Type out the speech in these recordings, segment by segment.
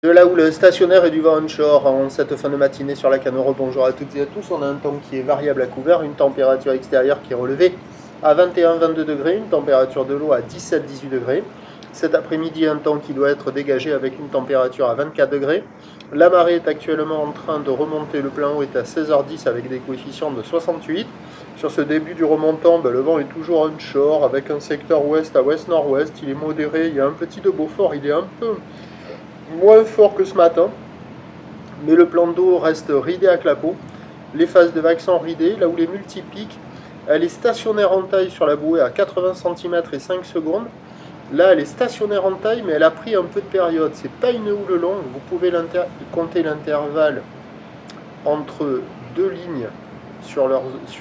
De la houle stationnaire et du vent onshore en cette fin de matinée sur la Canoro. Bonjour à toutes et à tous. On a un temps qui est variable à couvert, une température extérieure qui est relevée à 21-22 degrés, une température de l'eau à 17-18 degrés. Cet après-midi, un temps qui doit être dégagé avec une température à 24 degrés. La marée est actuellement en train de remonter, le plein haut est à 16h10 avec des coefficients de 68. Sur ce début du remontant, le vent est toujours onshore avec un secteur ouest à ouest-nord-ouest. Il est modéré, il y a un petit de Beaufort, il est un peu moins fort que ce matin, mais le plan d'eau reste ridé à clapot. Les phases de vagues sont ridées, là où les multipiques, elle est stationnaire en taille sur la bouée à 80 cm et 5 secondes. Là, elle est stationnaire en taille, mais elle a pris un peu de période. C'est pas une houle longue, vous pouvez compter l'intervalle entre deux lignes sur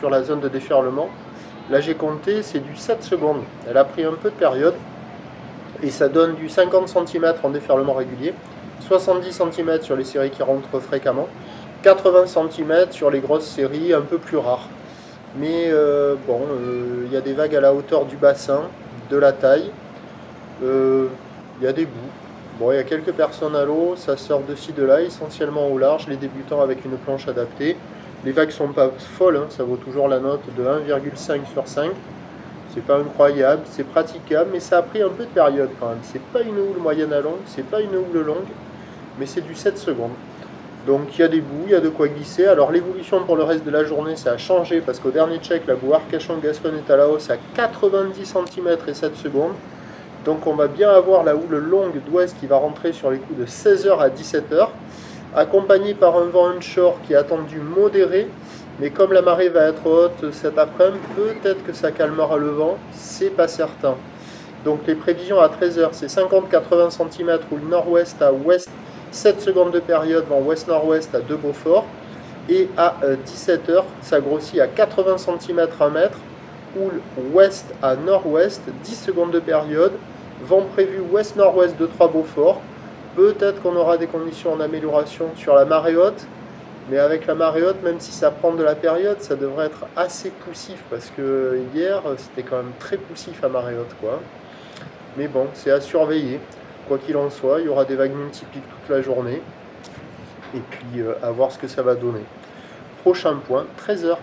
la zone de déferlement. Là, j'ai compté, c'est du 7 secondes. Elle a pris un peu de période. Et ça donne du 50 cm en déferlement régulier, 70 cm sur les séries qui rentrent fréquemment, 80 cm sur les grosses séries un peu plus rares. Mais il y a des vagues à la hauteur du bassin, de la taille, il y a des bouts. Bon, il y a quelques personnes à l'eau, ça sort de ci de là, essentiellement au large, les débutants avec une planche adaptée. Les vagues sont pas folles, hein, ça vaut toujours la note de 1,5 sur 5. C'est pas incroyable, c'est praticable, mais ça a pris un peu de période quand même. C'est pas une houle moyenne à longue, c'est pas une houle longue, mais c'est du 7 secondes. Donc il y a des bouts, il y a de quoi glisser. Alors l'évolution pour le reste de la journée, ça a changé parce qu'au dernier check, la boue Arcachon-Gascogne est à la hausse à 90 cm et 7 secondes. Donc on va bien avoir la houle longue d'ouest qui va rentrer sur les coups de 16h à 17h, accompagnée par un vent onshore qui est attendu modéré. Mais comme la marée va être haute cet après-midi, peut-être que ça calmera le vent, c'est pas certain. Donc les prévisions à 13h, c'est 50-80 cm ou le nord-ouest à ouest, 7 secondes de période, vent ouest-nord-ouest à 2 Beaufort. Et à 17h, ça grossit à 80 cm 1 mètre, houle ouest à nord-ouest, 10 secondes de période, vent prévu ouest-nord-ouest de 3 Beaufort. Peut-être qu'on aura des conditions en amélioration sur la marée haute. Mais avec la marée haute, même si ça prend de la période, ça devrait être assez poussif, parce que hier, c'était quand même très poussif à marée haute, quoi. Mais bon, c'est à surveiller. Quoi qu'il en soit, il y aura des vagues multipliques toute la journée. Et puis, à voir ce que ça va donner. Prochain point, 13h.